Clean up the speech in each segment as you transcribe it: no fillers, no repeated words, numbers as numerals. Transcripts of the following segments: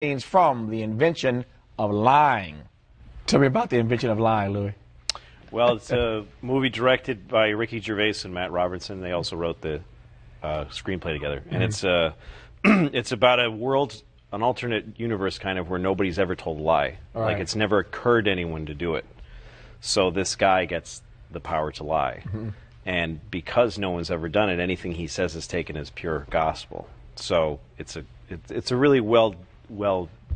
Means from the invention of lying. Tell me about the invention of lying, Louis. Well, it's a movie directed by Ricky Gervais and Matt Robertson. They also wrote the screenplay together, and it's it's about a world, an alternate universe, kind of where nobody's ever told a lie. Right. Like it's never occurred to anyone to do it. So this guy gets the power to lie, and because no one's ever done it, anything he says is taken as pure gospel. So it's a really well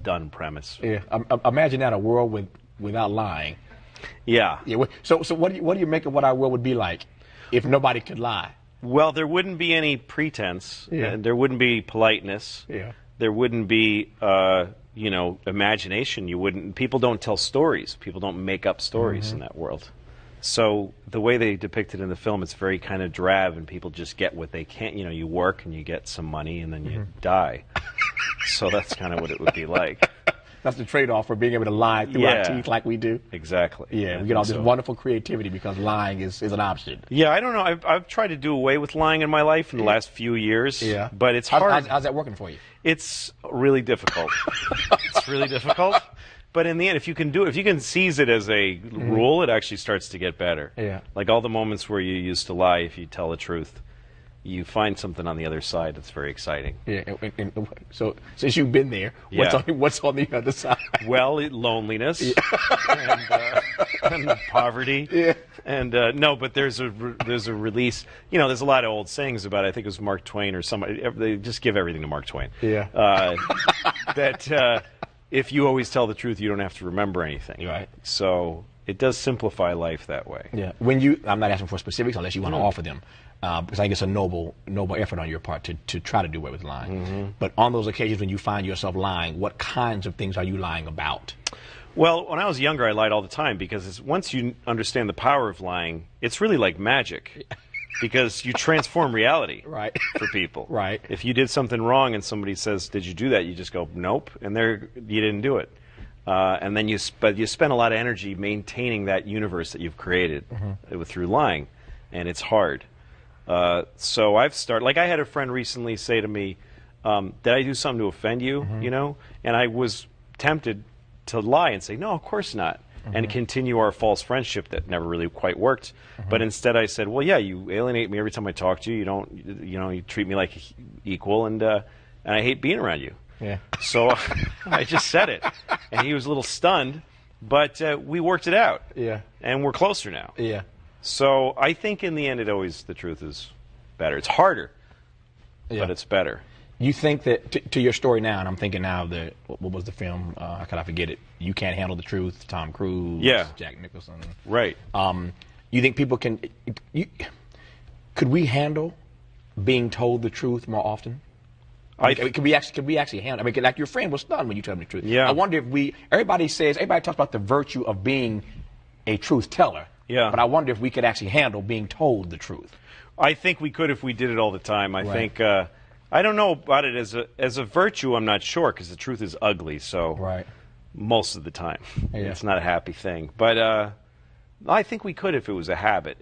done premise. Yeah. Imagine that, a world without lying. Yeah. Yeah. So what do you make of what our world would be like if nobody could lie? Well, there wouldn't be any pretense. Yeah. There wouldn't be politeness. Yeah. There wouldn't be, imagination. People don't tell stories. People don't make up stories in that world. So the way they depict it in the film, it's very kind of drab, and people just get what they can. You know, you work and you get some money, and then you die. So that's kind of what it would be like. That's the trade-off for being able to lie through our teeth like we do. Exactly. Yeah, we get all this wonderful creativity because lying is an option. Yeah, I don't know. I've tried to do away with lying in my life in the last few years. Yeah. But it's hard. How's that working for you? It's really difficult. It's really difficult. But in the end, if you can seize it as a rule, it actually starts to get better. Yeah. Like all the moments where you used to lie, if you tell the truth, you find something on the other side that's very exciting. Yeah. So since you've been there, what's on the other side? Well, loneliness and poverty. Yeah. And no, but there's a release. You know, there's a lot of old sayings about it. I think it was Mark Twain or somebody. They just give everything to Mark Twain. Yeah. That if you always tell the truth, you don't have to remember anything. Right. So it does simplify life that way. Yeah. I'm not asking for specifics unless you want to offer them, because I think it's a noble effort on your part to try to do away with lying. But on those occasions when you find yourself lying, what kinds of things are you lying about? Well, when I was younger, I lied all the time because once you understand the power of lying, it's really like magic. Because you transform reality for people. Right. If you did something wrong and somebody says, "Did you do that?" You just go, "Nope," and you didn't do it. And then you spend a lot of energy maintaining that universe that you've created through lying, and it's hard. So I've started. Like I had a friend recently say to me, "Did I do something to offend you?" You know, and I was tempted to lie and say, "No, of course not." And continue our false friendship that never really quite worked. But instead I said, well, yeah, you alienate me every time I talk to you. You treat me like equal, and I hate being around you. Yeah. So I just said it. And he was a little stunned, but we worked it out. Yeah. And we're closer now. Yeah. So I think in the end the truth is better. It's harder, but it's better. You think that, to your story now, and I'm thinking now of what was the film, how could I forget it? You Can't Handle the Truth, Tom Cruise, Jack Nicholson. Right. You think people could we handle being told the truth more often? Could we actually handle, like your friend was stunned when you told him the truth. Yeah. I wonder if everybody talks about the virtue of being a truth teller. Yeah. But I wonder if we could actually handle being told the truth. I think we could if we did it all the time. I think... I don't know about it as a virtue. I'm not sure because the truth is ugly. So most of the time, it's not a happy thing. But I think we could if it was a habit.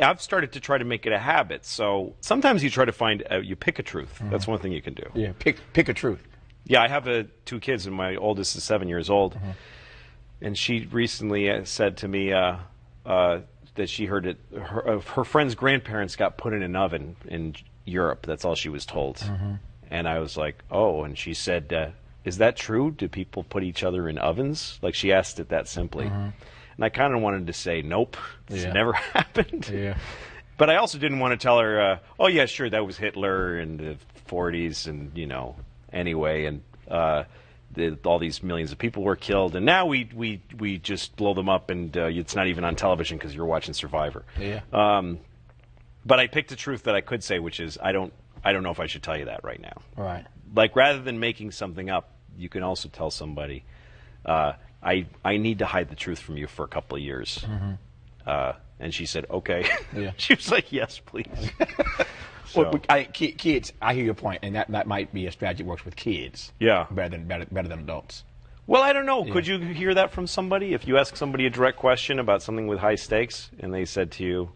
I've started to try to make it a habit. So sometimes you try to find you pick a truth. That's one thing you can do. Yeah, pick a truth. Yeah, I have 2 kids, and my oldest is 7 years old, and she recently said to me that she heard it. Her friend's grandparents got put in an oven in Europe. That's all she was told. And I was like, oh, and she said, is that true? Do people put each other in ovens? Like she asked it that simply. And I kind of wanted to say, nope, it's never happened. Yeah. But I also didn't want to tell her, oh yeah, sure, that was Hitler in the 40s and, anyway, and all these millions of people were killed, and now we just blow them up, and it's not even on television because you're watching Survivor. Yeah. But I picked a truth that I could say, which is I don't know if I should tell you that right now. Right. Like rather than making something up, you can also tell somebody, I need to hide the truth from you for a couple of years. And she said, okay. Yeah. She was like, yes, please. So. Well, kids, I hear your point, and that might be a strategy that works with kids. Yeah. Better than adults. Well, I don't know. Yeah. Could you hear that from somebody? If you ask somebody a direct question about something with high stakes, and they said to you,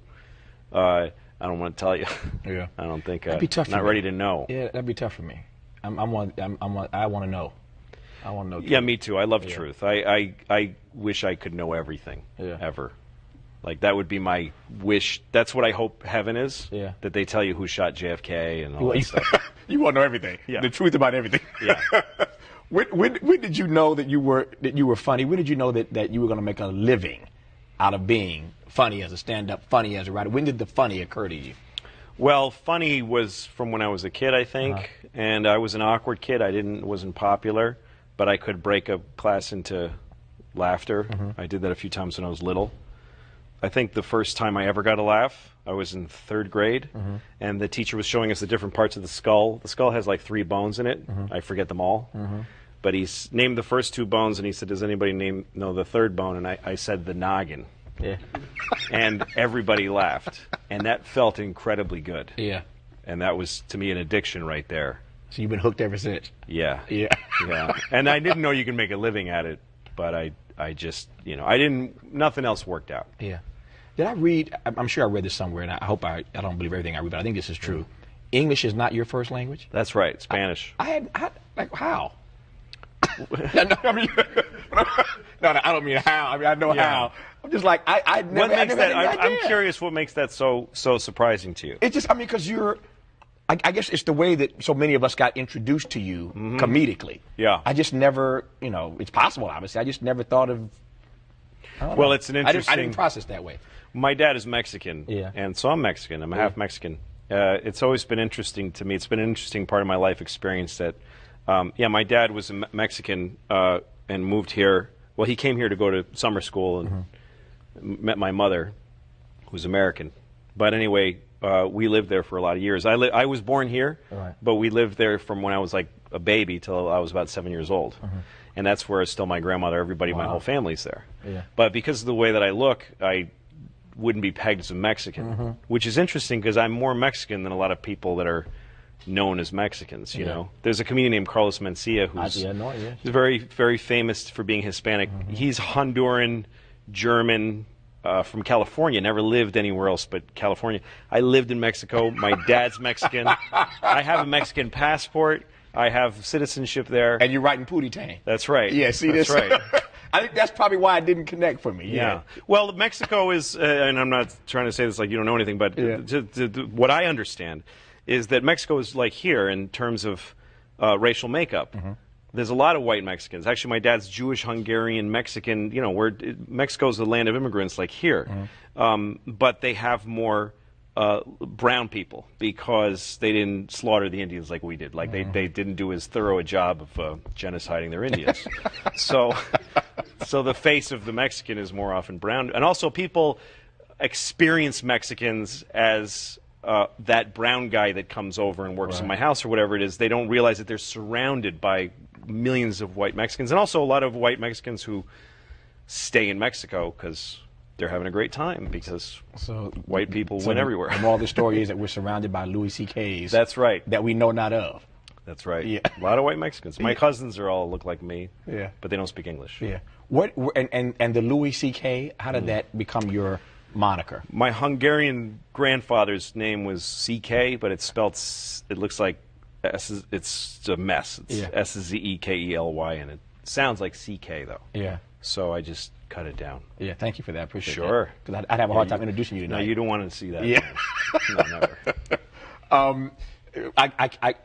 I don't want to tell you. Yeah. I don't think. That'd be tough. Not ready to know. Yeah, that'd be tough for me. I want to know. I want to know. Yeah, truth. me too. I love truth. I wish I could know everything ever. Like that would be my wish. That's what I hope heaven is. Yeah. That they tell you who shot JFK and all that stuff. You want to know everything. Yeah. The truth about everything. Yeah. When did you know that you were funny? When did you know that you were going to make a living out of being funny as a stand-up, funny as a writer? When did the funny occur to you? Well, funny was from when I was a kid, I think, and I was an awkward kid. Wasn't popular, but I could break a class into laughter. I did that a few times when I was little. I think the first time I ever got a laugh, I was in 3rd grade, and the teacher was showing us the different parts of the skull. The skull has like 3 bones in it. I forget them all. But he named the first 2 bones, and he said, does anybody know the 3rd bone? And I said the noggin. Yeah. And everybody laughed. And that felt incredibly good. Yeah. And that was, to me, an addiction right there. So you've been hooked ever since? Yeah. Yeah. Yeah. And I didn't know you could make a living at it, but I just, nothing else worked out. Yeah. Did I read, I'm sure I read this somewhere, and I hope I don't believe everything I read, but I think this is true. English is not your first language? That's right, Spanish. Like, how? No, I don't mean how. I mean, I know how. I'm just like, I never, what makes that? I'm idea. curious. What makes that so surprising to you? It's just, because you're. I guess it's the way that so many of us got introduced to you comedically. Yeah. I just never, it's possible, obviously. I just never thought of. Well, it's an interesting. I didn't process that way. My dad is Mexican, and so I'm Mexican. I'm half Mexican. It's always been interesting to me. It's been an interesting part of my life experience that. My dad was a Mexican and moved here. Well, he came here to go to summer school and met my mother, who's American. But anyway, we lived there for a lot of years. I was born here, but we lived there from when I was like a baby till I was about 7 years old. And that's where it's still my grandmother, everybody, my whole family's there. Yeah. But because of the way that I look, I wouldn't be pegged as a Mexican, which is interesting because I'm more Mexican than a lot of people that are known as Mexicans, you know. There's a comedian named Carlos Mencia who's very, very famous for being Hispanic. He's Honduran, German, from California, never lived anywhere else but California. I lived in Mexico. My dad's Mexican. I have a Mexican passport. I have citizenship there. And you're writing Pootie Tang. That's right. Yeah, see that's this? right. I think that's probably why it didn't connect for me. Yeah. Well, Mexico is, and I'm not trying to say this like you don't know anything, but what I understand is that Mexico is like here in terms of racial makeup. There's a lot of white Mexicans. Actually, my dad's Jewish, Hungarian, Mexican. Mexico's the land of immigrants like here. But they have more brown people because they didn't slaughter the Indians like we did. Like they didn't do as thorough a job of genociding their Indians. So the face of the Mexican is more often brown. And also people experience Mexicans as that brown guy that comes over and works in my house or whatever it is. They don't realize that they're surrounded by millions of white Mexicans, and also a lot of white Mexicans who stay in Mexico because they're having a great time because white people win everywhere. The moral of the story is that we're surrounded by Louis C.K.'s. That's right. That we know not of. That's right. Yeah. A lot of white Mexicans. My cousins all look like me. Yeah. But they don't speak English. Yeah. And the Louis C.K., how did that become your moniker? My Hungarian grandfather's name was C.K., but it's spelled, it looks like, it's a mess. It's S-Z-E-K-E-L-Y, and it sounds like C.K., though. Yeah. So I just cut it down. Yeah, thank you for that. Appreciate it. Sure. Because I'd have a hard time introducing you tonight. No, you don't want to see that. Yeah. No, never.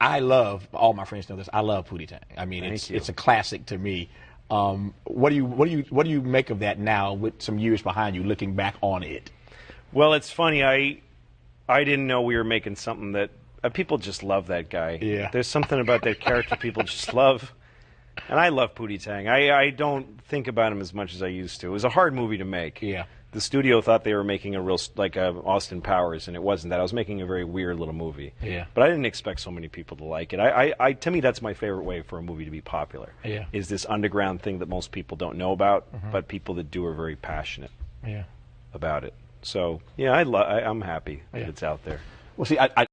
I love, all my friends know this, I love Pootie Tang. I mean, it's a classic to me. What do you make of that now with some years behind you, looking back on it? Well, it's funny. I didn't know we were making something that people just love that guy. Yeah. There's something about that character people just love. And I love Pootie Tang. I don't think about him as much as I used to. It was a hard movie to make. Yeah. The studio thought they were making a real, like Austin Powers, and it wasn't that. I was making a very weird little movie. Yeah. But I didn't expect so many people to like it. To me, that's my favorite way for a movie to be popular. Yeah. Is this underground thing that most people don't know about, but people that do are very passionate about it. So, yeah, I'm happy that it's out there. Well, see,